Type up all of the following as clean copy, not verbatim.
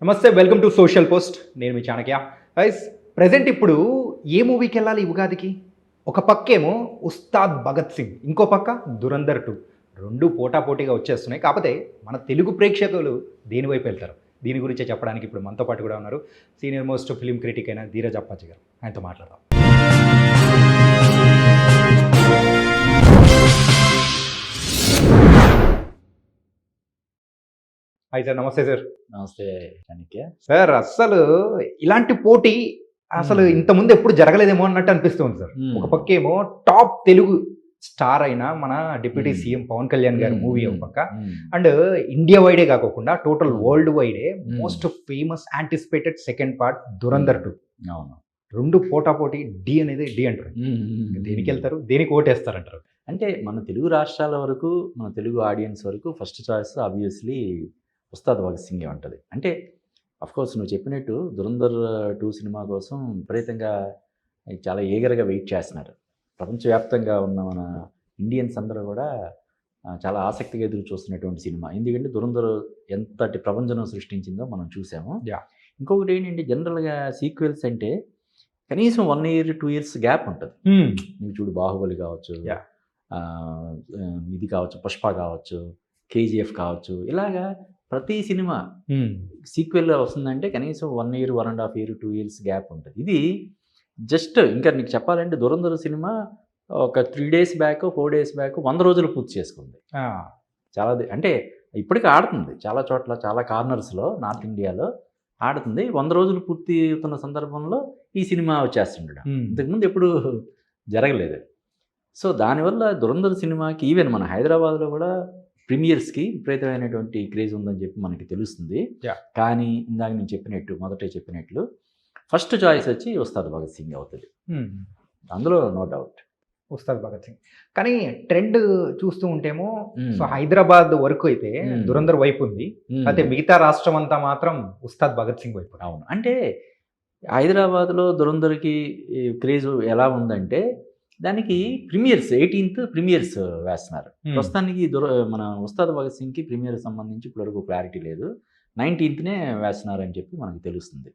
నమస్తే, welcome to social post. నేను మీ Chanakya. Guys, present ఇప్పుడు ఏ మూవీకి వెళ్ళాలి ఈ ఉగాదికి? ఒక పక్కేమో ఉస్తాద్ భగత్ సింగ్, ఇంకో పక్క దురంధర్ 2. రెండు పోటాపోటీగా వచ్చేస్తున్నాయి. కాకపోతే మన తెలుగు ప్రేక్షకులు దేని వైపు వెళ్తారు? దీని గురించే చెప్పడానికి ఇప్పుడు మనతో పాటు కూడా ఉన్నారు సీనియర్ మోస్ట్ ఫిలిం క్రిటిక్ అయిన ధీరజ్ అప్పాజీ గారు. ఆయనతో మాట్లాడదాం. హాయ్ సార్, నమస్తే సార్. నమస్తే చాణక్య. సార్, అస్సలు ఇలాంటి పోటీ అసలు ఇంతకుముందు ఎప్పుడు జరగలేదేమో అన్నట్టు అనిపిస్తుంది సార్. ఒక పక్కేమో టాప్ తెలుగు స్టార్ అయిన మన డిప్యూటీ సీఎం పవన్ కళ్యాణ్ గారి మూవీ ఒక పక్క, అండ్ ఇండియా వైడే కాకుండా టోటల్ వరల్డ్ వైడే most famous anticipated second part Dhurandhar 2. అవును, రెండు పోటాపోటీ. డి అనేది డి అంటారు. దేనికి వెళ్తారు, దేనికి ఓటేస్తారంటారు? అంటే మన తెలుగు రాష్ట్రాల వరకు, మన తెలుగు ఆడియన్స్ వరకు first choice obviously Ustaad Bhagat సింగే ఉంటుంది. అంటే అఫ్కోర్స్ నువ్వు చెప్పినట్టు దురంధర్ 2 సినిమా కోసం విపరీతంగా చాలా ఈగర్గా వెయిట్ చేస్తున్నారు. ప్రపంచవ్యాప్తంగా ఉన్న మన ఇండియన్స్ అందరూ కూడా చాలా ఆసక్తిగా ఎదురు చూస్తున్నటువంటి సినిమా. ఎందుకంటే దురంధర్ ఎంతటి ప్రపంచం సృష్టించిందో మనం చూసాము. ఇంకొకటి ఏంటంటే, జనరల్గా సీక్వెల్స్ అంటే కనీసం 1 year 2 years గ్యాప్ ఉంటుంది. నువ్వు చూడు, బాహుబలి కావచ్చు, ఇది కావచ్చు, పుష్ప కావచ్చు, కేజీఎఫ్ కావచ్చు, ఇలాగా ప్రతి సినిమా సీక్వెల్ వస్తుందంటే కనీసం 1 year 1.5 year 2 years గ్యాప్ ఉంటుంది. ఇది జస్ట్ ఇంకా నీకు చెప్పాలంటే దురంధర్ సినిమా ఒక 3 days బ్యాక్ 4 days బ్యాక్ 100 రోజులు పూర్తి చేసుకుంది. చాలా అంటే ఇప్పటికీ ఆడుతుంది చాలా చోట్ల, చాలా కార్నర్స్లో నార్త్ ఇండియాలో ఆడుతుంది. 100 రోజులు పూర్తి అవుతున్న సందర్భంలో ఈ సినిమా వచ్చేస్తుండడం ఇంతకుముందు ఎప్పుడు జరగలేదు. సో దానివల్ల దురంధర్ సినిమాకి ఈవెన్ మన హైదరాబాద్లో కూడా ప్రీమియర్స్కి విపరీతమైనటువంటి క్రేజ్ ఉందని చెప్పి మనకి తెలుస్తుంది. కానీ ఇందాక నేను చెప్పినట్టు, మొదటే చెప్పినట్లు ఫస్ట్ చాయిస్ వచ్చి ఉస్తాద్ భగత్ సింగ్ అవుతుంది. అందులో నో డౌట్ ఉస్తాద్ భగత్ సింగ్. కానీ ట్రెండ్ చూస్తూ ఉంటేమో సో హైదరాబాద్ వరకు అయితే దురంధర్ వైపు ఉంది, అయితే మిగతా రాష్ట్రం అంతా మాత్రం ఉస్తాద్ భగత్ సింగ్ వైపు. అవును, అంటే హైదరాబాద్లో దురంధర్కి క్రేజ్ ఎలా ఉందంటే, దానికి ప్రీమియర్స్ 18th ప్రీమియర్స్ వేస్తున్నారు. ప్రస్తుతానికి మన ఉస్తాద్ భగత్ సింగ్కి ప్రీమియర్ సంబంధించి ఇప్పటివరకు క్లారిటీ లేదు. 19th వేస్తున్నారని చెప్పి మనకు తెలుస్తుంది.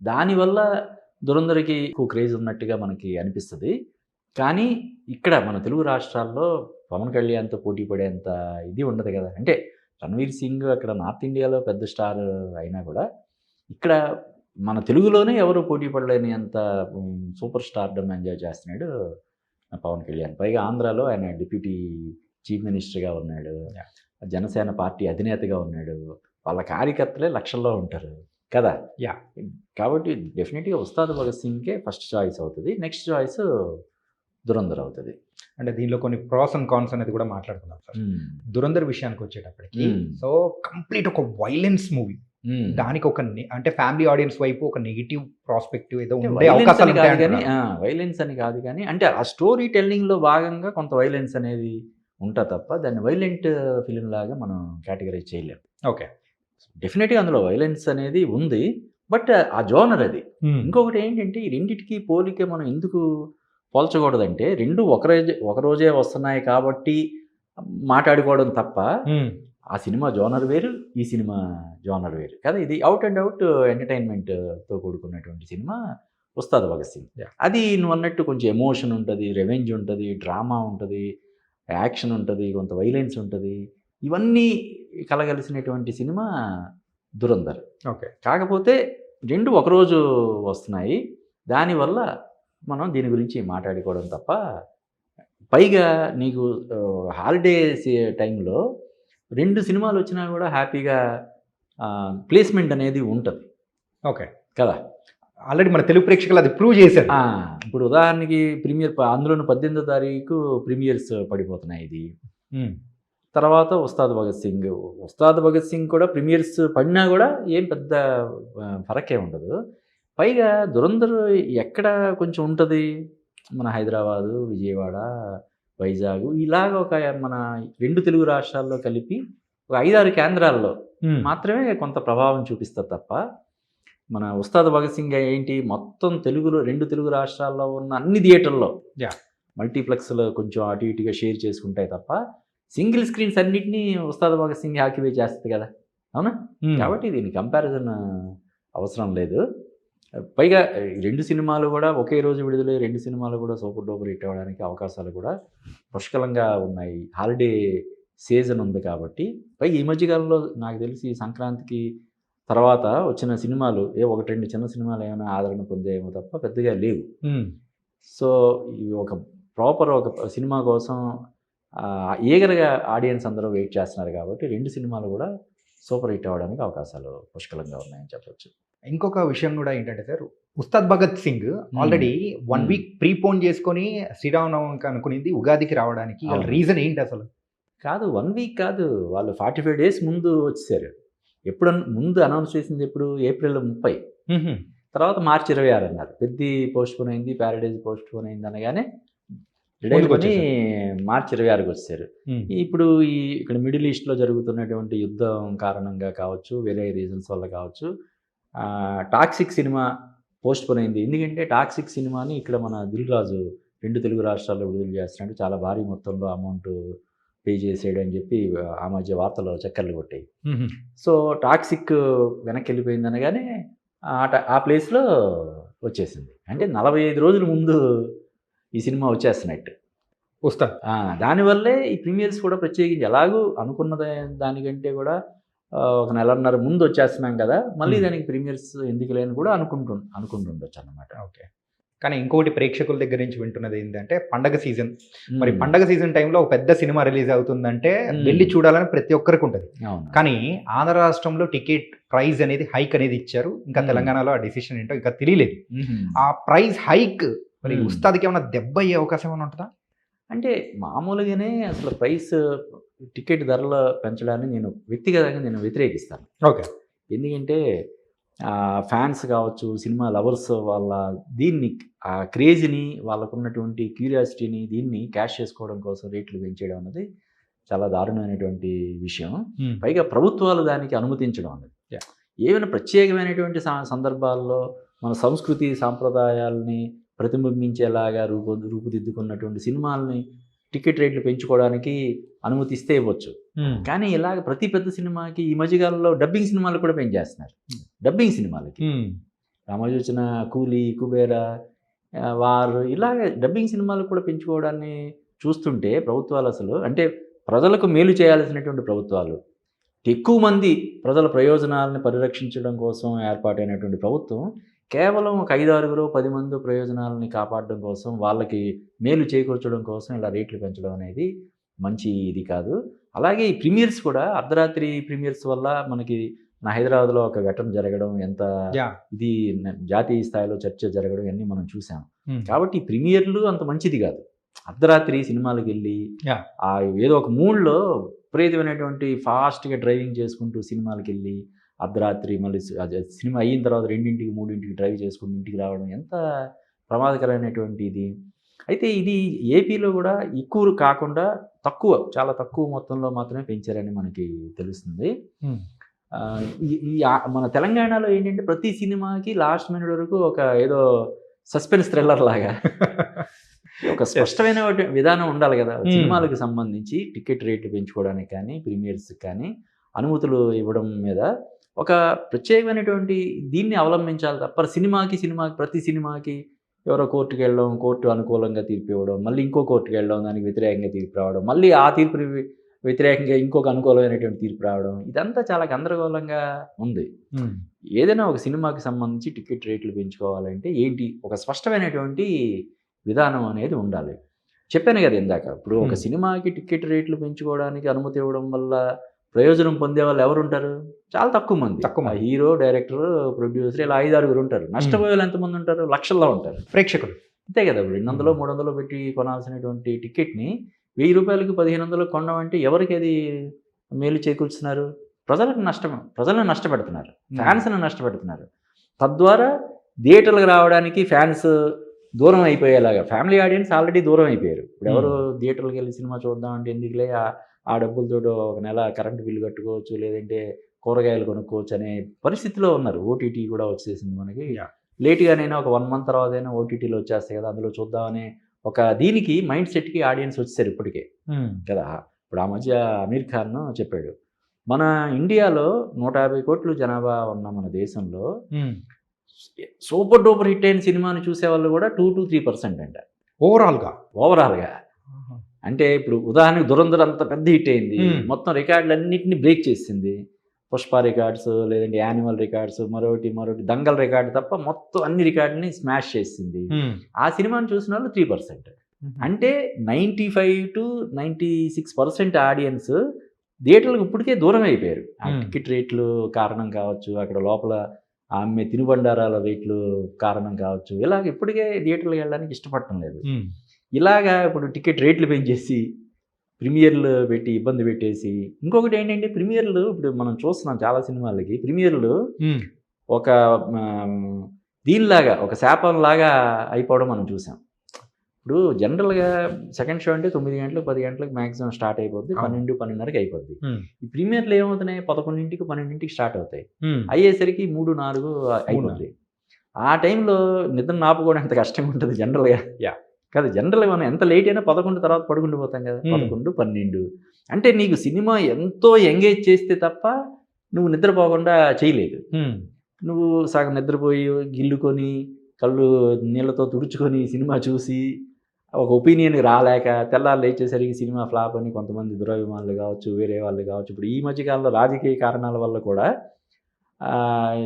దానివల్ల దురంధర్కి ఎక్కువ క్రేజ్ ఉన్నట్టుగా మనకి అనిపిస్తుంది. కానీ ఇక్కడ మన తెలుగు రాష్ట్రాల్లో పవన్ కళ్యాణ్తో పోటీ పడేంత ఇది ఉండదు కదా. అంటే రణ్వీర్ సింగ్ అక్కడ నార్త్ ఇండియాలో పెద్ద స్టార్ అయినా కూడా ఇక్కడ మన తెలుగులోనే ఎవరు పోటీ పడలేని అంత సూపర్ స్టార్డమ్ ఎంజాయ్ చేస్తున్నాడు పవన్ కళ్యాణ్. పైగా ఆంధ్రాలో ఆయన డిప్యూటీ చీఫ్ మినిస్టర్గా ఉన్నాడు, జనసేన పార్టీ అధినేతగా ఉన్నాడు. వాళ్ళ కార్యకర్తలే లక్షల్లో ఉంటారు కదా. కాబట్టి డెఫినెట్గా ఉస్తాద్ భగత్ సింగ్కే ఫస్ట్ చాయిస్ అవుతుంది. నెక్స్ట్ చాయిస్ దురంధర్ అవుతుంది. అంటే దీనిలో కొన్ని ప్రాస్ అండ్ కాన్స్ అనేది కూడా మాట్లాడుకుందాం సార్. దురంధర్ విషయానికి వచ్చేటప్పటికి సో కంప్లీట్ ఒక వైలెన్స్ మూవీ. దానికి ఒక అంటే ఫ్యామిలీ ఆడియన్స్ వైపు ఒక నెగిటివ్ ప్రాస్పెక్టివ్ ఏదో ఉండే అవకాశాలు కానీ వైలెన్స్ అని కాదు, కానీ అంటే ఆ స్టోరీ టెల్లింగ్లో భాగంగా కొంత వైలెన్స్ అనేది ఉంటా తప్ప దాన్ని వైలెంట్ ఫిలిం లాగా మనం కేటగరైజ్ చేయలేము. ఓకే, డెఫినెట్గా అందులో వైలెన్స్ అనేది ఉంది, బట్ ఆ జోనర్ అది. ఇంకొకటి ఏంటంటే, ఈ రెండింటికి పోలిక మనం ఎందుకు పోల్చకూడదంటే, రెండు ఒకరోజే వస్తున్నాయి కాబట్టి మాట్లాడుకోవడం తప్ప ఆ సినిమా జోనర్ వేరు, ఈ సినిమా జోనర్ వేరు కదా. ఇది అవుట్ అండ్ అవుట్ ఎంటర్టైన్మెంట్తో కూడుకున్నటువంటి సినిమా ఉస్తాద్ భగత్ సింగ్. అది నువ్వు అన్నట్టు కొంచెం ఎమోషన్ ఉంటుంది, రెవెంజ్ ఉంటుంది, డ్రామా ఉంటుంది, యాక్షన్ ఉంటుంది, కొంత వైలెన్స్ ఉంటుంది. ఇవన్నీ కలగలిసినటువంటి సినిమా దురంధర్. ఓకే, కాకపోతే రెండు ఒకరోజు వస్తున్నాయి, దానివల్ల మనం దీని గురించి మాట్లాడుకోవడం తప్ప. పైగా నీకు హాలిడేస్ టైంలో 2 సినిమాలు వచ్చినా కూడా హ్యాపీగా ప్లేస్మెంట్ అనేది ఉంటుంది. ఓకే కదా, ఆల్రెడీ మన తెలుగు ప్రేక్షకులు అది ప్రూవ్ చేశారు. ఇప్పుడు ఉదాహరణకి ప్రీమియర్ అందులోని 18వ తారీఖు ప్రీమియర్స్ పడిపోతున్నాయి. ఇది తర్వాత ఉస్తాద్ భగత్ సింగ్ కూడా ప్రీమియర్స్ పడినా కూడా ఏం పెద్ద ఫరకే ఉండదు. పైగా దురంధర్ ఎక్కడ కొంచెం ఉంటుంది, మన హైదరాబాదు, విజయవాడ, వైజాగ్ ఇలాగ ఒక మన 2 తెలుగు రాష్ట్రాల్లో కలిపి ఒక 5-6 కేంద్రాల్లో మాత్రమే కొంత ప్రభావం చూపిస్తారు తప్ప, మన ఉస్తాద్ భగత్ సింగ్ ఏంటి మొత్తం 2 తెలుగు రాష్ట్రాల్లో ఉన్న అన్ని థియేటర్లో మల్టీప్లెక్స్లో కొంచెం అటు ఇటుగా షేర్ చేసుకుంటాయి తప్ప, సింగిల్ స్క్రీన్స్ అన్నింటినీ ఉస్తాద్ భగత్ సింగ్ ఆక్యుపై చేస్తుంది కదా. అవునా? కాబట్టి దీని కంపారిజన్ అవసరం లేదు. పైగా ఈ 2 సినిమాలు కూడా ఒకే రోజు విడుదలై 2 సినిమాలు కూడా సూపర్ డూపర్ హిట్ అవ్వడానికి అవకాశాలు కూడా పుష్కలంగా ఉన్నాయి. హాలిడే సీజన్ ఉంది కాబట్టి. పైగా ఈ మధ్య కాలంలో నాకు తెలిసి సంక్రాంతికి తర్వాత వచ్చిన సినిమాలు 1, 2 చిన్న సినిమాలు ఏమైనా ఆదరణ పొందాయేమో తప్ప పెద్దగా లేవు. సో, ఇవి ఒక ప్రాపర్ ఒక సినిమా కోసం ఈగర్‌గా ఆడియన్స్ అందరూ వెయిట్ చేస్తున్నారు కాబట్టి 2 సినిమాలు కూడా సూపర్ హిట్ అవ్వడానికి అవకాశాలు పుష్కలంగా ఉన్నాయని చెప్పొచ్చు. ఇంకొక విషయం కూడా ఏంటంటే sir, Ustad Bhagat Singh already 1 week prepone చేసుకొని శ్రీరామనవమికి అనుకునింది ఉగాదికి రావడానికి. అవును. రీజన్ ఏంటి అసలు? కాదు 1 వీక్ కాదు. వాళ్ళు 45 డేస్ ముందు వచ్చేసారు. ముందు అనౌన్స్ చేసింది ఎప్పుడు? ఏప్రిల్ 30. తర్వాత మార్చి 26 అన్నారు. పెద్ది పోస్ట్‌పోన్ అయింది, ప్యారడైజ్ పోస్ట్‌పోన్ అయింది అనగానే రెడీ అయిపోయి మార్చి 26కి వచ్చేసారు. ఇప్పుడు ఇక్కడ మిడిల్ ఈస్ట్‌లో జరుగుతున్నటువంటి యుద్ధం కారణంగా కావచ్చు, వేరే రీజన్స్ వల్ల కావచ్చు, టాక్సిక్ సినిమా పోస్ట్‌పోన్ అయింది. ఎందుకంటే టాక్సిక్ సినిమాని ఇక్కడ మన దిల్ రాజు 2 తెలుగు రాష్ట్రాల్లో విడుదల చేస్తున్నాడు. చాలా భారీ మొత్తంలో అమౌంట్ పే చేసాడు అని చెప్పి ఆ మధ్య వార్తలు చక్కర్లు కొట్టాయి. సో టాక్సిక్ వెనక్కి వెళ్ళిపోయింది అనగానే ఆ ప్లేస్లో వచ్చేసింది. అంటే 45 రోజుల ముందు ఈ సినిమా వచ్చేస్తున్నట్టు ఉస్తాద్. దానివల్లే ఈ ప్రీమియర్స్ కూడా ప్రత్యేకించి ఎలాగూ అనుకున్న దానికంటే కూడా ఒక నెలన్నర ముందు వచ్చేస్తున్నాం కదా, మళ్ళీ దానికి ప్రీమియర్స్ ఎందుకు లేని కూడా అనుకుంటుండొచ్చు అన్నమాట. ఓకే. కానీ ఇంకొకటి ప్రేక్షకుల దగ్గర నుంచి వింటున్నది ఏంటంటే పండగ సీజన్. మరి పండగ సీజన్ టైంలో ఒక పెద్ద సినిమా రిలీజ్ అవుతుందంటే వెళ్ళి చూడాలని ప్రతి ఒక్కరికి ఉంటుంది. కానీ ఆంధ్ర రాష్ట్రంలో టికెట్ ప్రైస్ అనేది హైక్ అనేది ఇచ్చారు. ఇంకా తెలంగాణలో ఆ డిసిషన్ ఏంటో ఇంకా తెలియలేదు. ఆ ప్రైస్ హైక్ మరి ఉస్తాద్కి ఏమైనా దెబ్బ అయ్యే అవకాశం ఏమైనా ఉంటుందా? అంటే మామూలుగానే అసలు టికెట్ ధరలు పెంచడాన్ని వ్యక్తిగతంగా వ్యతిరేకిస్తాను. ఓకే. ఎందుకంటే ఫ్యాన్స్ కావచ్చు, సినిమా లవర్స్ దీన్ని ఆ క్రేజ్ని, వాళ్ళకున్నటువంటి క్యూరియాసిటీని దీన్ని క్యాష్ చేసుకోవడం కోసం రేట్లు పెంచేయడం అన్నది చాలా దారుణమైనటువంటి విషయం. పైగా ప్రభుత్వాలు దానికి అనుమతించడం అన్నది. ఏమైనా ప్రత్యేకమైనటువంటి సందర్భాల్లో మన సంస్కృతి సాంప్రదాయాలని ప్రతిబింబించేలాగా రూపుదిద్దుకున్నటువంటి సినిమాలని టికెట్ రేట్లు పెంచుకోవడానికి అనుమతిస్తే ఇవ్వచ్చు. కానీ ఇలాగ ప్రతి పెద్ద సినిమాకి ఈ మధ్యకాలంలో డబ్బింగ్ సినిమాలు కూడా పెంచేస్తున్నారు. డబ్బింగ్ సినిమాలకి రామోజీచిన, కూలీ, కుబేరా, వారు ఇలాగ డబ్బింగ్ సినిమాలు కూడా పెంచుకోవడాన్ని చూస్తుంటే ప్రభుత్వాలు అసలు అంటే ప్రజలకు మేలు చేయాల్సినటువంటి ప్రభుత్వాలు, ఎక్కువ మంది ప్రజల ప్రయోజనాలను పరిరక్షించడం కోసం ఏర్పాటైనటువంటి ప్రభుత్వం కేవలం ఒక 5-6, 10 మంది ప్రయోజనాలని కాపాడడం కోసం, వాళ్ళకి మేలు చేకూర్చడం కోసం ఇలా రేట్లు పెంచడం అనేది మంచి ఇది కాదు. అలాగే ఈ ప్రీమియర్స్ కూడా అర్ధరాత్రి ప్రీమియర్స్ వల్ల మనకి హైదరాబాద్లో ఒక ఘటన జరగడం, ఎంత ఇది జాతీయ స్థాయిలో చర్చ జరగడం ఇవన్నీ మనం చూసాం. కాబట్టి ఈ ప్రీమియర్లు అంత మంచిది కాదు. అర్ధరాత్రి సినిమాలకు వెళ్ళి ఏదో ఒక మూడ్లో విపరీతమైనటువంటి ఫాస్ట్గా డ్రైవింగ్ చేసుకుంటూ సినిమాలకు వెళ్ళి అర్ధరాత్రి మళ్ళీ సినిమా అయిన తర్వాత 2, 3 డ్రైవ్ చేసుకుంటూ ఇంటికి రావడం ఎంత ప్రమాదకరమైనటువంటి ఇది. అయితే ఇది ఏపీలో కూడా ఎక్కువ కాకుండా చాలా తక్కువ మొత్తంలో మాత్రమే పెంచారని మనకి తెలుస్తుంది. మన తెలంగాణలో ఏంటంటే ప్రతి సినిమాకి లాస్ట్ మినిట్ వరకు ఒక ఏదో సస్పెన్స్ థ్రిల్లర్ లాగా ఒక స్పష్టమైన విధానం ఉండాలి కదా సినిమాలకు సంబంధించి. టికెట్ రేట్లు పెంచుకోవడానికి కానీ, ప్రీమియర్స్కి కానీ అనుమతులు ఇవ్వడం మీద ఒక ప్రత్యేకమైనటువంటి దీన్ని అవలంబించాలి తప్ప ప్రతి సినిమాకి ఎవరో కోర్టుకి వెళ్ళడం, కోర్టు అనుకూలంగా తీర్పు ఇవ్వడం, మళ్ళీ ఇంకో కోర్టుకి వెళ్ళడం, దానికి వ్యతిరేకంగా తీర్పు రావడం, మళ్ళీ ఆ తీర్పు వ్యతిరేకంగా ఇంకొక అనుకూలమైనటువంటి తీర్పు రావడం, ఇదంతా చాలా గందరగోళంగా ఉంది. ఏదైనా ఒక సినిమాకి సంబంధించి టికెట్ రేట్లు పెంచుకోవాలంటే ఏంటి, ఒక స్పష్టమైనటువంటి విధానం అనేది ఉండాలి. చెప్పాను కదా ఇందాక, ఇప్పుడు ఒక సినిమాకి టికెట్ రేట్లు పెంచుకోవడానికి అనుమతి ఇవ్వడం వల్ల ప్రయోజనం పొందే వాళ్ళు ఎవరు ఉంటారు? చాలా తక్కువ మంది. హీరో, డైరెక్టర్, ప్రొడ్యూసర్ ఇలా 5-6 ఉంటారు. నష్టపోయే వాళ్ళు ఎంతమంది ఉంటారు? లక్షల్లో ఉంటారు ప్రేక్షకులు. అంతే కదా. ఇప్పుడు 200, 300 పెట్టి కొనాల్సినటువంటి టికెట్ని 1000 రూపాయలకి 1500 కొనడం అంటే ఎవరికి అది మేలు చేకూర్చున్నారు? ప్రజలను నష్టపెడుతున్నారు, ఫ్యాన్స్ని నష్టపెడుతున్నారు. తద్వారా థియేటర్లకు రావడానికి ఫ్యాన్స్ దూరం అయిపోయేలాగా, ఫ్యామిలీ ఆడియన్స్ ఆల్రెడీ దూరం అయిపోయారు. ఇప్పుడు ఎవరు థియేటర్లకు వెళ్ళి సినిమా చూద్దాం అంటే ఎందుకులే, ఆ డబ్బులతో ఒక నెల కరెంటు బిల్లు కట్టుకోవచ్చు, లేదంటే కూరగాయలు కొనుక్కోవచ్చు అనే పరిస్థితిలో ఉన్నారు. ఓటీటీ కూడా వచ్చేసింది మనకి. లేట్గానైనా ఒక 1 month తర్వాత అయినా ఓటీటీలో వచ్చేస్తాయి కదా, అందులో చూద్దామనే ఒక దీనికి మైండ్ సెట్కి ఆడియన్స్ వచ్చేసారు ఇప్పటికే కదా. ఇప్పుడు ఆ మధ్య అమీర్ ఖాన్ చెప్పాడు, మన ఇండియాలో 150 కోట్లు జనాభా ఉన్న మన దేశంలో సూపర్ డూపర్ హిట్ అయిన సినిమాని చూసేవాళ్ళు కూడా 2-3% అంట ఓవరాల్గా. ఓవరాల్గా. అంటే ఇప్పుడు ఉదాహరణకు దురంధర్ అంత పెద్ద హిట్ అయింది, మొత్తం రికార్డులు అన్నింటినీ బ్రేక్ చేసింది. పుష్ప రికార్డ్స్, లేదంటే యానిమల్ రికార్డ్స్, మరొకటి దంగల్ రికార్డు తప్ప మొత్తం అన్ని రికార్డుని స్మాష్ చేసింది. ఆ సినిమాని చూసిన వాళ్ళు 3%. అంటే 95-96% ఆడియన్స్ థియేటర్లకు ఇప్పటికే దూరం అయిపోయారు. ఆ టికెట్ రేట్లు కారణం కావచ్చు, అక్కడ లోపల అమ్మే తినుబండారాల రేట్లు కారణం కావచ్చు, ఇలాగ ఇప్పటికే థియేటర్లకు వెళ్ళడానికి ఇష్టపడటం లేదు. ఇలాగా ఇప్పుడు టికెట్ రేట్లు పెంచేసి ప్రీమియర్లు పెట్టి ఇబ్బంది పెట్టేసి, ఇంకొకటి ఏంటంటే ప్రీమియర్లు ఇప్పుడు మనం చూస్తున్నాం చాలా సినిమాలకి ప్రీమియర్లు ఒక దీనిలాగా ఒక శాపంలాగా అయిపోవడం మనం చూసాం. ఇప్పుడు జనరల్గా సెకండ్ షో అంటే 9 గంటలకు 10 గంటలకు మ్యాక్సిమం స్టార్ట్ అయిపోద్ది, 12-12:30కి అయిపోద్ది. ఈ ప్రీమియర్లు ఏమవుతున్నాయి 11ంటికి 12ంటికి స్టార్ట్ అవుతాయి, అయ్యేసరికి 3-4 అయిపోద్ది. ఆ టైంలో నిద్ర ఆపుకోవడం ఎంత కష్టంగా ఉంటుంది జనరల్గా. కదా, జనరల్గా మనం ఎంత లేట్ అయినా 11 తర్వాత పడుకుండిపోతాం కదా, 11-12. అంటే నీకు సినిమా ఎంతో ఎంగేజ్ చేస్తే తప్ప నువ్వు నిద్రపోకుండా చేయలేదు. నువ్వు సగం నిద్రపోయి గిల్లుకొని కళ్ళు నీళ్ళతో తుడుచుకొని సినిమా చూసి ఒక ఒపీనియన్ రాలేక తెల్లారు లేచేసరికి సినిమా ఫ్లాప్ అని కొంతమంది దురభిమానులు కావచ్చు, వేరే వాళ్ళు కావచ్చు. ఇప్పుడు ఈ మధ్యకాలంలో రాజకీయ కారణాల వల్ల కూడా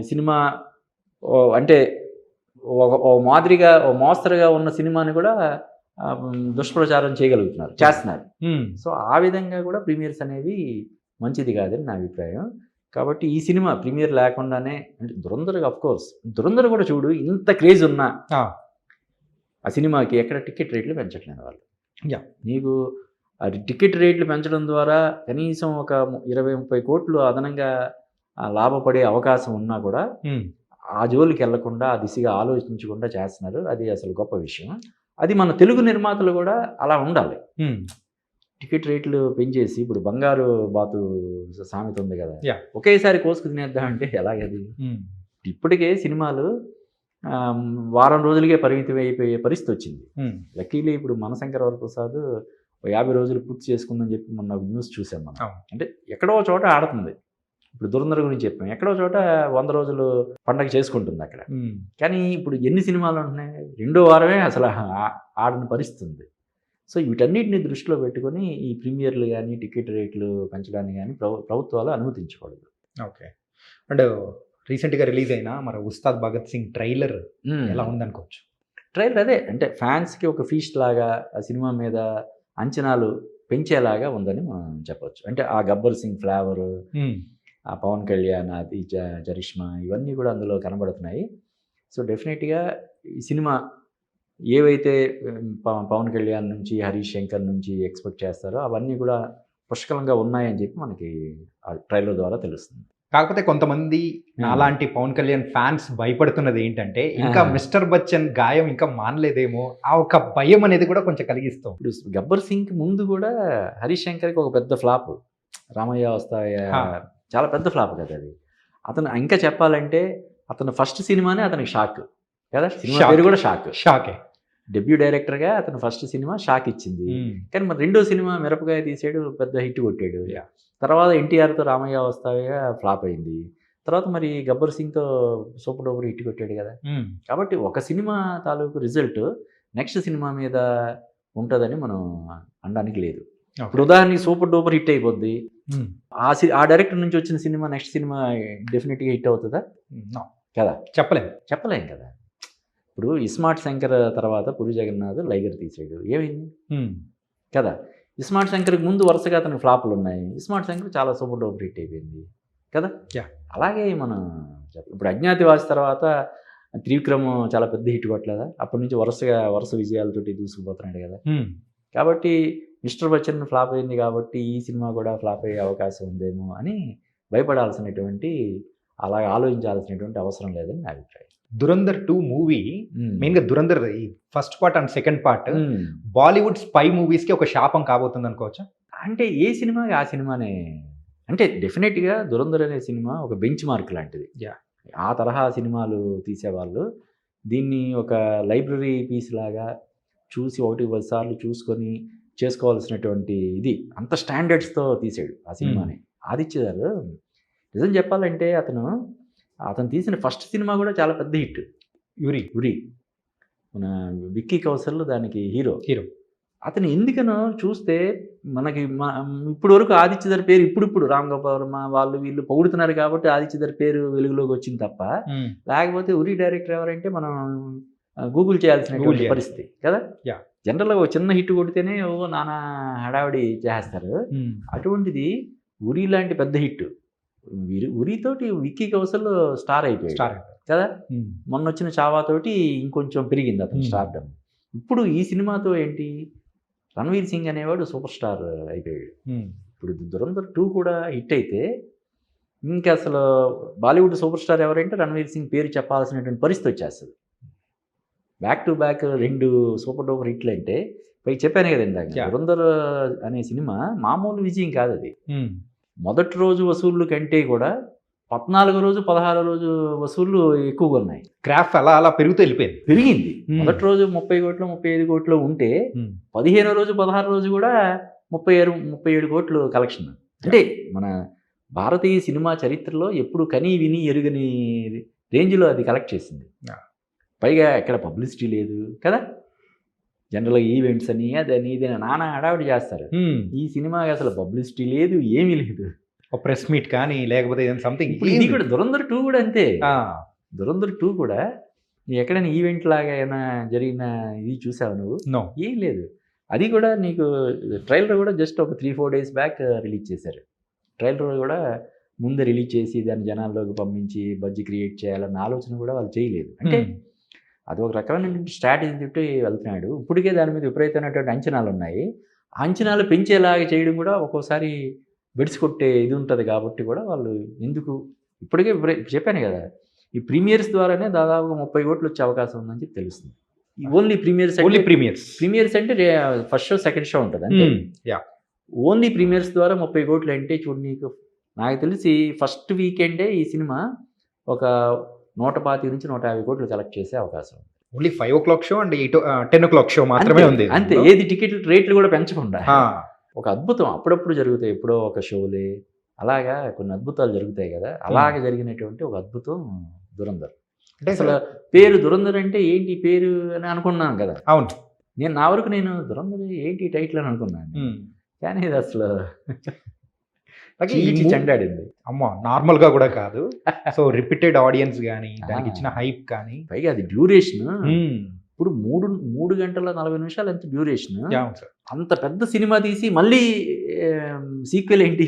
సినిమా అంటే ఓ మాదిరిగా ఓ మోస్తరుగా ఉన్న సినిమాని కూడా దుష్ప్రచారం చేస్తున్నారు. సో ఆ విధంగా కూడా ప్రీమియర్స్ అనేవి మంచిది కాదని నా అభిప్రాయం. కాబట్టి ఈ సినిమా ప్రీమియర్ లేకుండానే, అంటే దురంధర్ అఫ్కోర్స్ దురంధర్ కూడా చూడు, ఇంత క్రేజ్ ఉన్నా ఆ సినిమాకి ఎక్కడ టికెట్ రేట్లు పెంచట్లేదు వాళ్ళు. నీకు అది టికెట్ రేట్లు పెంచడం ద్వారా కనీసం ఒక 20-30 కోట్లు అదనంగా లాభపడే అవకాశం ఉన్నా కూడా ఆ జోలికి వెళ్లకుండా, ఆ దిశగా ఆలోచించకుండా చేస్తున్నారు. అది అసలు గొప్ప విషయం. అది మన తెలుగు నిర్మాతలు కూడా అలా ఉండాలి. టికెట్ రేట్లు పెంచేసి, ఇప్పుడు బంగారు బాతు సామెత ఉంది కదా, ఒకేసారి కోసుకు తినేద్దామంటే ఎలాగది? ఇప్పటికే సినిమాలు వారం రోజులకే పరిమితం అయిపోయే పరిస్థితి వచ్చింది. లక్కీలీ ఇప్పుడు మనశంకర వరప్రసాద్ 50 రోజులు పూర్తి చేసుకుందని చెప్పి మొన్న న్యూస్ చూసాం మనం. అంటే ఎక్కడో చోట ఆడుతుంది. ఇప్పుడు దురంధర్ గురించి చెప్పాం, ఎక్కడో చోట 100 రోజులు పండగ చేసుకుంటుంది అక్కడ. కానీ ఇప్పుడు ఎన్ని సినిమాలు ఉంటున్నాయి, 2వ వారమే అసలు ఆడని పరిస్థితి ఉంది. సో వీటన్నిటిని దృష్టిలో పెట్టుకొని ఈ ప్రీమియర్లు కానీ టికెట్ రేట్లు పెంచడానికి కానీ ప్రభుత్వాలు అనుమతించకూడదు. ఓకే. అండ్ రీసెంట్గా రిలీజ్ అయిన మన ఉస్తాద్ భగత్ సింగ్ ట్రైలర్ ఎలా ఉందనుకోవచ్చు? ట్రైలర్ అదే అంటే ఫ్యాన్స్కి ఒక ఫీస్ట్ లాగా ఆ సినిమా మీద అంచనాలు పెంచేలాగా ఉందని మనం చెప్పవచ్చు. అంటే ఆ గబ్బర్ సింగ్ ఫ్లేవరు, ఆ పవన్ కళ్యాణ్, అది చరిష్మా, ఇవన్నీ కూడా అందులో కనబడుతున్నాయి. సో డెఫినెట్గా ఈ సినిమా ఏవైతే పవన్ కళ్యాణ్ నుంచి, హరీష్ శంకర్ నుంచి ఎక్స్పెక్ట్ చేస్తారో అవన్నీ కూడా పుష్కలంగా ఉన్నాయని చెప్పి మనకి ఆ ట్రైలర్ ద్వారా తెలుస్తుంది. కాకపోతే కొంతమంది అలాంటి పవన్ కళ్యాణ్ ఫ్యాన్స్ భయపడుతున్నది ఏంటంటే, ఇంకా మిస్టర్ బచ్చన్ గాయం ఇంకా మానలేదేమో, ఆ ఒక భయం అనేది కూడా కొంచెం కలిగిస్తాం. ఇప్పుడు గబ్బర్ సింగ్ ముందు కూడా హరీష్ శంకర్కి ఒక పెద్ద ఫ్లాప్, రామయ్య వస్తాయ చాలా పెద్ద ఫ్లాప్ కదా అది. అతను ఇంకా చెప్పాలంటే అతను ఫస్ట్ సినిమానే అతనికి షాక్ కదా, సినిమా పేరు కూడా షాకే. డెబ్యూ డైరెక్టర్గా అతను ఫస్ట్ సినిమా షాక్ ఇచ్చింది. కానీ మరి 2వ సినిమా మిరపకాయ తీసాడు, పెద్ద హిట్ కొట్టాడు. తర్వాత ఎన్టీఆర్తో రామయ్య వస్తాయా ఫ్లాప్ అయింది. తర్వాత మరి గబ్బర్ సింగ్తో సూపర్ డూపర్ హిట్ కొట్టాడు కదా. కాబట్టి ఒక సినిమా తాలూకు రిజల్ట్ నెక్స్ట్ సినిమా మీద ఉంటుందని మనం అనడానికి లేదు. ఇప్పుడు ఉదాహరణకి సూపర్ డూపర్ హిట్ అయిపోద్ది, ఆ డైరెక్టర్ నుంచి వచ్చిన సినిమా నెక్స్ట్ సినిమా డెఫినెట్గా హిట్ అవుతుందా? కదా, చెప్పలేం కదా. ఇప్పుడు ఇస్మార్ట్ శంకర్ తర్వాత పురి జగన్నాథ్ లైగర్ తీసాడు, ఏమైంది కదా. ఇస్మార్ట్ శంకర్కి ముందు వరుసగా అతనికి ఫ్లాపులు ఉన్నాయి, ఇస్మార్ట్ శంకర్ చాలా సూపర్ డూపర్ హిట్ అయిపోయింది కదా. అలాగే మనం ఇప్పుడు అజ్ఞాతివాసి తర్వాత త్రివిక్రమ్ చాలా పెద్ద హిట్ కొట్టలేదా, అప్పటి నుంచి వరుస విజయాలతోటి దూసుకుపోతున్నాడు కదా. కాబట్టి మిస్టర్ బచ్చన్ ఫ్లాప్ అయింది కాబట్టి ఈ సినిమా కూడా ఫ్లాప్ అయ్యే అవకాశం ఉందేమో అని భయపడాల్సినటువంటి, అలాగే ఆలోచించాల్సినటువంటి అవసరం లేదని నా అభిప్రాయం. దురంధర్ 2 మూవీ మెయిన్గా దురంధర్ ఈ first part and second part Bollywood spy మూవీస్కి ఒక శాపం కాబోతుంది అనుకోవచ్చా? అంటే ఏ సినిమాకి ఆ సినిమానే, అంటే డెఫినెట్గా దురంధర్ అనే సినిమా ఒక బెంచ్ మార్క్ లాంటిది. ఆ తరహా సినిమాలు తీసేవాళ్ళు దీన్ని ఒక లైబ్రరీ పీస్ లాగా చూసి 1-10 సార్లు చూసుకొని చేసుకోవాల్సినటువంటి ఇది, అంత స్టాండర్డ్స్తో తీసాడు ఆ సినిమాని. ఆదిత్య గారు నిజం చెప్పాలంటే అతను తీసిన ఫస్ట్ సినిమా కూడా చాలా పెద్ద హిట్. యూరి ఉరి. మన విక్కీ కౌశల్ దానికి హీరో. హీరో. అతను ఎందుకనో చూస్తే మనకి ఇప్పుడు వరకు ఆదిత్య గారి పేరు ఇప్పుడు రామ్ గోపాల్ వర్మ వాళ్ళు వీళ్ళు పొగుడుతున్నారు కాబట్టి ఆదిత్య గారి పేరు వెలుగులోకి వచ్చింది తప్ప, లేకపోతే ఉరి డైరెక్టర్ ఎవరంటే మనం గూగుల్ చేయాల్సిన పరిస్థితి కదా. జనరల్గా ఒక చిన్న హిట్ కొడితేనే నానా హడావిడి చేస్తారు. అటువంటిది ఉరి లాంటి పెద్ద హిట్, ఉరితోటి విక్కీ కౌశల్ స్టార్ అయిపోయాడు కదా. మొన్న వచ్చిన చావాతోటి ఇంకొంచెం పెరిగింది అతను స్టార్డమ్. ఇప్పుడు ఈ సినిమాతో ఏంటి, రణ్వీర్ సింగ్ అనేవాడు సూపర్ స్టార్ అయిపోయాడు. ఇప్పుడు దురంధర్ 2 కూడా హిట్ అయితే ఇంకా అసలు బాలీవుడ్ సూపర్ స్టార్ ఎవరంటే రణ్వీర్ సింగ్ పేరు చెప్పాల్సినటువంటి పరిస్థితి వచ్చేస్తుంది. Back to back 2 super duper హిట్లు అంటే, పైకి చెప్పాను కదా ఇందాక, దురంధర్ అనే సినిమా మామూలు విజయం కాదు అది. మొదటి రోజు వసూళ్ళు కంటే కూడా 14వ రోజు 16వ రోజు వసూళ్ళు ఎక్కువగా ఉన్నాయి. గ్రాఫ్ అలా అలా పెరిగింది. మొదటి రోజు 30 కోట్లు 35 కోట్లు ఉంటే 15వ రోజు 16 రోజు కూడా 37 కోట్లు కలెక్షన్. అంటే మన భారతీయ సినిమా చరిత్రలో ఎప్పుడు కని విని ఎరుగని రేంజ్లో అది కలెక్ట్ చేసింది. పైగా ఎక్కడ పబ్లిసిటీ లేదు కదా. జనరల్గా ఈవెంట్స్ అని అదని ఇదని నానా హడావిడి చేస్తారు. ఈ సినిమాకి అసలు పబ్లిసిటీ లేదు, ఏమీ లేదు. ఒక ప్రెస్ మీట్ కానీ లేకపోతే సంథింగ్. ఇప్పుడు ఇది కూడా దురంధర్ 2 కూడా అంతే. దురంధర్ 2 కూడా ఎక్కడైనా ఈవెంట్ లాగా ఏమైనా జరిగిన ఇది చూసావు నువ్వు? ఏం లేదు. అది కూడా నీకు ట్రైలర్ కూడా జస్ట్ ఒక 3-4 డేస్ బ్యాక్ రిలీజ్ చేశారు. ట్రైలర్ కూడా ముందే రిలీజ్ చేసి దాన్ని జనాల్లోకి పంపించి బడ్జీ క్రియేట్ చేయాలన్న ఆలోచన కూడా వాళ్ళు చేయలేదు. అంటే అది ఒక రకమైన స్ట్రాటజీ చుట్టూ వెళ్తున్నాడు. ఇప్పటికే దాని మీద విపరీతమైనటువంటి అంచనాలు ఉన్నాయి. ఆ అంచనాలు పెంచేలాగా చేయడం కూడా ఒక్కోసారి బెడిసికొట్టే ఇది ఉంటుంది కాబట్టి కూడా వాళ్ళు ఎందుకు ఇప్పటికే చెప్పాను కదా, ఈ ప్రీమియర్స్ ద్వారానే దాదాపుగా 30 కోట్లు వచ్చే అవకాశం ఉందని చెప్పి తెలుస్తుంది. ఓన్లీ ప్రీమియర్స్ అంటే ఫస్ట్ షో సెకండ్ షో ఉంటుంది అంటే ఓన్లీ ప్రీమియర్స్ ద్వారా 30 కోట్లు అంటే చూడు, నీకు నాకు తెలిసి ఫస్ట్ వీకెండే ఈ సినిమా ఒక 125 నుంచి 150 కోట్లు కలెక్ట్ చేసే అవకాశం ఉంది. Only 5 o'clock show and 10 o'clock show మాత్రమే ఉంది అంతే. ఏది టికెట్ రేట్లు కూడా పెంచకుండా ఒక అద్భుతం అప్పుడప్పుడు జరుగుతాయి. ఎప్పుడో ఒక షోలే అలాగా కొన్ని అద్భుతాలు జరుగుతాయి కదా. అలాగే జరిగినటువంటి ఒక అద్భుతం దురంధర్. అంటే అసలు పేరు దురంధర్ అంటే ఏంటి పేరు అని అనుకున్నాను కదా. అవును, నేను నా వరకు దురంధర్ ఏంటి టైటిల్ అని అనుకున్నాను. కానీ ఇది అసలు చెండాడింది. అమ్మా, నార్మల్ గా కూడా కాదు. సో రిపీటెడ్ ఆడియన్స్ కానీ దానికి ఇచ్చిన హైప్ కానీ, పైగా అది డ్యూరేషన్ ఇప్పుడు 3 గంటల 40 నిమిషాలు ఎంత డ్యూరేషన్. అంత పెద్ద సినిమా తీసి మళ్ళీ సీక్వెల్ ఏంటి?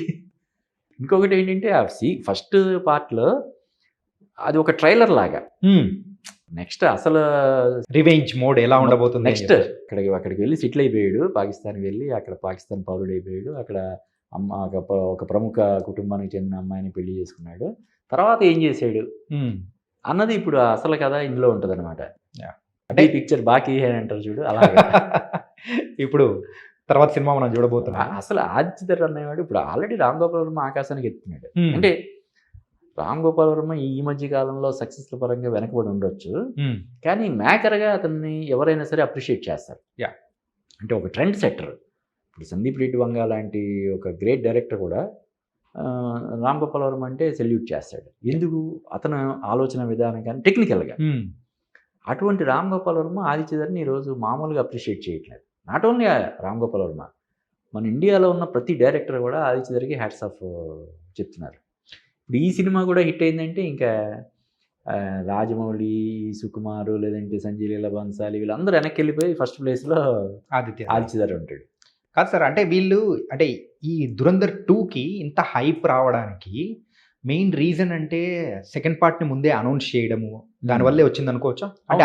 ఇంకొకటి ఏంటంటే ఆ ఫస్ట్ పార్ట్లో అది ఒక ట్రైలర్ లాగా. నెక్స్ట్ అసలు రివెంజ్ మోడ్ ఎలా ఉండబోతుంది. నెక్స్ట్ అక్కడికి వెళ్ళి సెటిల్ అయిపోయాడు, పాకిస్తాన్కి వెళ్ళి అక్కడ పాకిస్తాన్ పౌరుడు అయిపోయాడు. అక్కడ ఒక ప్రముఖ కుటుంబానికి చెందిన అమ్మాయిని పెళ్లి చేసుకున్నాడు. తర్వాత ఏం చేశాడు అన్నది ఇప్పుడు అసలు కథ ఇందులో ఉంటుంది అనమాట. అంటే ఈ పిక్చర్ బాకీ అంటారు చూడు, అలాగే ఇప్పుడు తర్వాత సినిమా మనం చూడబోతున్నాం. అసలు ఆదిత్య అనేవాడు ఇప్పుడు ఆల్రెడీ రామ్ గోపాల్ వర్మ ఆకాశానికి ఎత్తున్నాడు. అంటే రామ్ గోపాల్ వర్మ ఈ మధ్య కాలంలో సక్సెస్ల పరంగా వెనకబడి ఉండొచ్చు, కానీ మేకర్గా అతన్ని ఎవరైనా సరే అప్రిషియేట్ చేస్తారు. అంటే ఒక ట్రెండ్ సెట్టర్. ఇప్పుడు సందీప్ రెడ్డి వంగ లాంటి ఒక గ్రేట్ డైరెక్టర్ కూడా రామ్ గోపాల్ వర్మ అంటే సెల్యూట్ చేస్తాడు. ఎందుకు? అతను ఆలోచన విధానం కానీ టెక్నికల్గా. అటువంటి రామ్ గోపాల్ వర్మ ఆదిత్య గారిని ఈరోజు మామూలుగా అప్రిషియేట్ చేయట్లేదు. నాట్ ఓన్లీ రామ్ గోపాల్ వర్మ, మన ఇండియాలో ఉన్న ప్రతి డైరెక్టర్ కూడా ఆదిత్య గారికి హ్యాట్స్ ఆఫ్ చెప్తున్నారు. ఇప్పుడు ఈ సినిమా కూడా హిట్ అయిందంటే ఇంకా రాజమౌళి, సుకుమారు, లేదంటే సంజయ్ లీలా బన్సాలి వీళ్ళందరూ వెనక్కి వెళ్ళిపోయి ఫస్ట్ ప్లేస్లో ఆదిత్య గారు ఉంటాడు. కాదు సార్, అంటే వీళ్ళు అంటే ఈ దురంధర్ 2కి ఇంత హైప్ రావడానికి మెయిన్ రీజన్ అంటే సెకండ్ పార్ట్ని ముందే అనౌన్స్ చేయడము, దానివల్లే వచ్చింది అనుకోవచ్చా? అంటే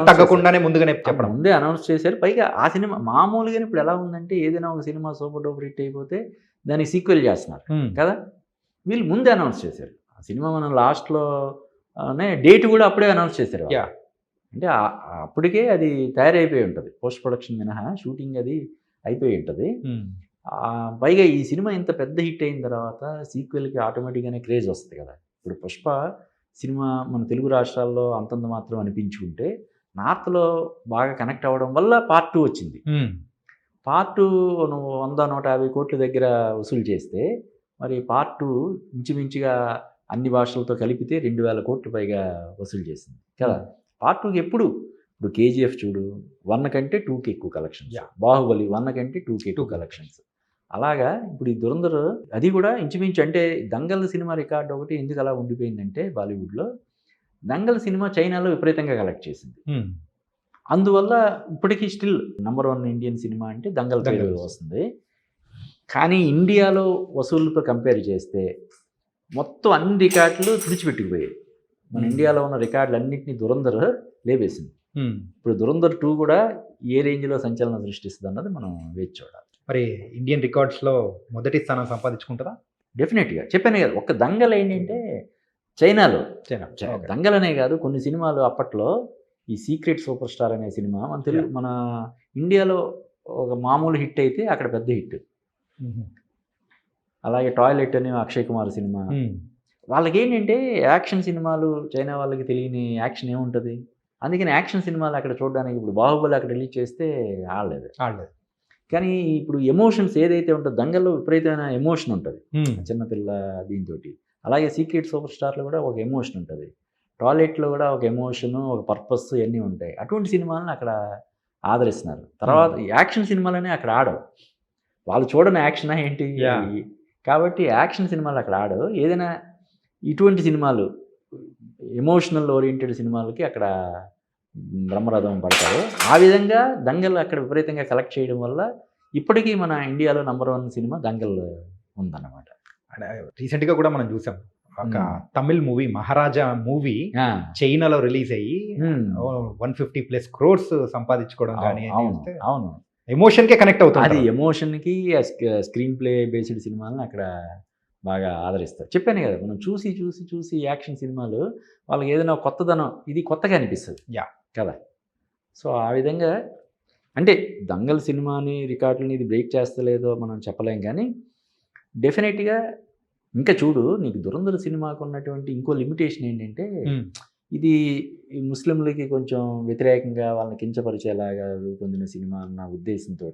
తగ్గకుండానే ముందుగానే చెప్పడం, ముందే అనౌన్స్ చేశారు. పైగా ఆ సినిమా మామూలుగానే ఇప్పుడు ఎలా ఉందంటే ఏదైనా ఒక సినిమా సూపర్ డూపర్ హిట్ అయిపోతే దానికి సీక్వెల్ చేస్తున్నారు కదా. వీళ్ళు ముందే అనౌన్స్ చేశారు ఆ సినిమా. మనం లాస్ట్లోనే డేట్ కూడా అప్పుడే అనౌన్స్ చేశారు. అంటే అప్పటికే అది తయారైపోయి ఉంటుంది, పోస్ట్ ప్రొడక్షన్ మినహా షూటింగ్ అది అయిపోయి ఉంటుంది. పైగా ఈ సినిమా ఇంత పెద్ద హిట్ అయిన తర్వాత సీక్వెల్కి ఆటోమేటిక్గానే క్రేజ్ వస్తుంది కదా. ఇప్పుడు పుష్ప సినిమా మన తెలుగు రాష్ట్రాల్లో అంతంత మాత్రం అనిపించుకుంటే నార్త్లో బాగా కనెక్ట్ అవ్వడం వల్ల పార్ట్ 2 వచ్చింది. పార్ట్ 2 100-150 కోట్ల దగ్గర వసూలు చేస్తే మరి పార్ట్ 2 ఇంచుమించుగా అన్ని భాషలతో కలిపితే 2,000 కోట్లు పైగా వసూలు చేసింది కదా. పార్ట్ 2కి ఇప్పుడు కేజీఎఫ్ చూడు 1 కంటే 2కి ఎక్కువ కలెక్షన్స్, బాహుబలి 1 కంటే 2కి ఎక్కువ కలెక్షన్స్. అలాగా ఇప్పుడు ఈ దురంధర్ అది కూడా ఇంచుమించు అంటే దంగల్ సినిమా రికార్డు ఒకటి ఎందుకు అలా ఉండిపోయిందంటే బాలీవుడ్లో దంగల్ సినిమా చైనాలో విపరీతంగా కలెక్ట్ చేసింది. అందువల్ల ఇప్పటికీ స్టిల్ #1 ఇండియన్ సినిమా అంటే దంగల్ పేరు వస్తుంది. కానీ ఇండియాలో వసూళ్ళతో కంపేర్ చేస్తే మొత్తం అన్ని రికార్డులు తుడిచిపెట్టుకుపోయాయి. మన ఇండియాలో ఉన్న రికార్డులు అన్నింటినీ దురంధర్ లేవేసింది. ఇప్పుడు దురంధర్ 2 కూడా ఏ రేంజ్లో సంచలనం సృష్టిస్తుంది అన్నది మనం వేచి చూడాలి. మరి ఇండియన్ రికార్డ్స్లో మొదటి స్థానం సంపాదించుకుంటుందా? డెఫినెట్గా చెప్పాను కదా, ఒక్క దంగల్ ఏంటంటే చైనాలో దంగల్ అనే కాదు కొన్ని సినిమాలు అప్పట్లో ఈ సీక్రెట్ సూపర్ స్టార్ అనే సినిమా మన మన ఇండియాలో ఒక మామూలు హిట్ అయితే అక్కడ పెద్ద హిట్. అలాగే టాయిలెట్ అని అక్షయ్ కుమార్ సినిమా. వాళ్ళకి ఏంటంటే యాక్షన్ సినిమాలు చైనా వాళ్ళకి తెలియని యాక్షన్ ఏముంటుంది, అందుకని యాక్షన్ సినిమాలు అక్కడ చూడడానికి ఇప్పుడు బాహుబలి అక్కడ రిలీజ్ చేస్తే ఆడలేదు. కానీ ఇప్పుడు ఎమోషన్స్ ఏదైతే ఉంటుందో దంగల్లో విపరీతమైన ఎమోషన్ ఉంటుంది చిన్నపిల్ల దీంతో. అలాగే సీక్రెట్ సూపర్ స్టార్లో కూడా ఒక ఎమోషన్ ఉంటుంది, టాయిలెట్లో కూడా ఒక ఎమోషను ఒక పర్పస్ ఇవన్నీ ఉంటాయి. అటువంటి సినిమాలను అక్కడ ఆదరిస్తున్నారు. తర్వాత యాక్షన్ సినిమాలనే అక్కడ ఆడవు, వాళ్ళు చూడని యాక్షన్ ఏంటి కాబట్టి యాక్షన్ సినిమాలు అక్కడ ఆడవు. ఏదైనా ఇటువంటి సినిమాలు ఎమోషనల్ ఓరియంటెడ్ సినిమాలకి అక్కడ బ్రహ్మరథం పడతారు. ఆ విధంగా దంగల్ అక్కడ విపరీతంగా కలెక్ట్ చేయడం వల్ల ఇప్పటికీ మన ఇండియాలో #1 సినిమా దంగల్ ఉందన్నమాట. రీసెంట్గా కూడా మనం చూసాం ఒక తమిళ్ మూవీ మహారాజా మూవీ చైనాలో రిలీజ్ అయ్యి 150+ crores సంపాదించుకోవడం కానీ అవును ఎమోషన్కే కనెక్ట్ అవుతుంది. అది ఎమోషన్కి స్క్రీన్ ప్లే బేస్డ్ సినిమాలను అక్కడ బాగా ఆదరిస్తారు. చెప్పాను కదా, మనం చూసి చూసి చూసి యాక్షన్ సినిమాలు వాళ్ళకి ఏదైనా కొత్తదనం ఇది కొత్తగా అనిపిస్తుంది కదా. సో ఆ విధంగా అంటే దంగల్ సినిమాని రికార్డులని ఇది బ్రేక్ చేస్తలేదో మనం చెప్పలేం, కానీ డెఫినెట్గా ఇంకా చూడు నీకు దురంధర్ సినిమాకు ఉన్నటువంటి ఇంకో లిమిటేషన్ ఏంటంటే ఇది ముస్లింలకి కొంచెం వ్యతిరేకంగా వాళ్ళని కించపరిచేలాగా రూపొందిన సినిమా అన్న ఉద్దేశంతో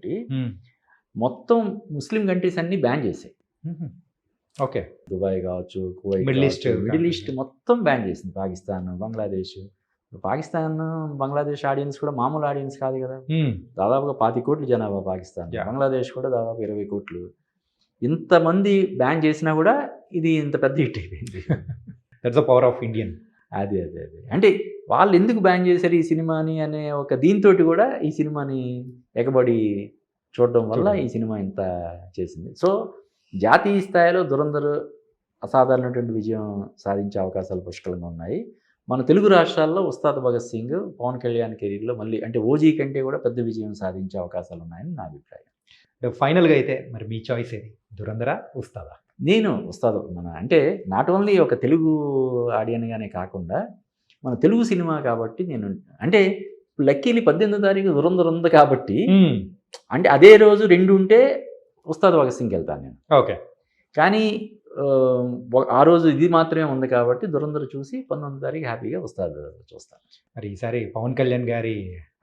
మొత్తం ముస్లిం కంట్రీస్ అన్ని బ్యాన్ చేశాయి. ఓకే, దుబాయ్ కావచ్చు, కువైట్, మిడిల్ ఈస్ట్ మొత్తం బ్యాన్ చేసింది. పాకిస్తాన్, బంగ్లాదేశ్. పాకిస్తాన్ బంగ్లాదేశ్ ఆడియన్స్ కూడా మామూలు ఆడియన్స్ కాదు కదా, దాదాపుగా 25 కోట్ల జనాభా పాకిస్తాన్. బంగ్లాదేశ్ కూడా దాదాపు 20 కోట్లు. ఇంతమంది బ్యాన్ చేసినా కూడా ఇది ఇంత పెద్ద హిట్ అయిపోయింది. That's the power of Indian. అదే అంటే వాళ్ళు ఎందుకు బ్యాన్ చేశారు ఈ సినిమాని అనే ఒక దీంతో కూడా ఈ సినిమాని ఎగబడి చూడడం వల్ల ఈ సినిమా ఇంత చేసింది. సో జాతీయ స్థాయిలో దురంధర్ అసాధారణటువంటి విజయం సాధించే అవకాశాలు పుష్కలంగా ఉన్నాయి. మన తెలుగు రాష్ట్రాల్లో ఉస్తాద్ భగత్ సింగ్, పవన్ కళ్యాణ్ కెరీర్లో మళ్ళీ అంటే ఓజీ కంటే కూడా పెద్ద విజయం సాధించే అవకాశాలు ఉన్నాయని నా అభిప్రాయం. ఫైనల్గా అయితే మరి మీ చాయిస్ ఏది, దురంధరా ఉస్తాదా? నేను ఉస్తాద్ మన అంటే నాట్ ఓన్లీ ఒక తెలుగు ఆడియన్గానే కాకుండా మన తెలుగు సినిమా కాబట్టి నేను అంటే లక్కీలీ 18వ తారీఖు దురంధర్ ఉంది కాబట్టి అంటే అదే రోజు 2 ఉంటే ఉస్తాద్ భగత్ సింగ్కి వెళ్తాను నేను. ఓకే, కానీ ఆ రోజు ఇది మాత్రమే ఉంది కాబట్టి దురంధర్ చూసి 19వ తారీఖు హ్యాపీగా ఉస్తాద్ చూస్తాను. మరి ఈసారి పవన్ కళ్యాణ్ గారి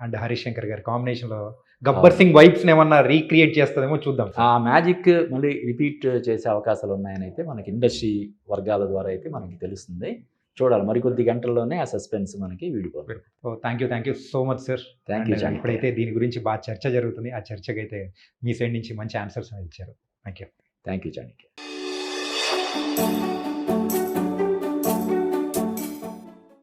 అండ్ హరీష్ శంకర్ గారి కాంబినేషన్లో గబ్బర్ సింగ్ వైబ్స్ ఏమన్నా రీక్రియేట్ చేస్తుందేమో చూద్దాం. ఆ మ్యాజిక్ మళ్ళీ రిపీట్ చేసే అవకాశాలు ఉన్నాయని అయితే మనకి ఇండస్ట్రీ వర్గాల ద్వారా అయితే మనకి తెలుస్తుంది. చూడాలి, మరికొద్ది గంటల్లోనే ఆ సస్పెన్స్ మనకి వీడిపోతుంది. Thank you so much sir. Thank you. ఇప్పుడైతే దీని గురించి బాగా చర్చ జరుగుతుంది. ఆ చర్చకి అయితే మీ సైడ్ నుంచి మంచి ఆన్సర్స్ ఇచ్చారు. Thank you. Thank you Chanakya.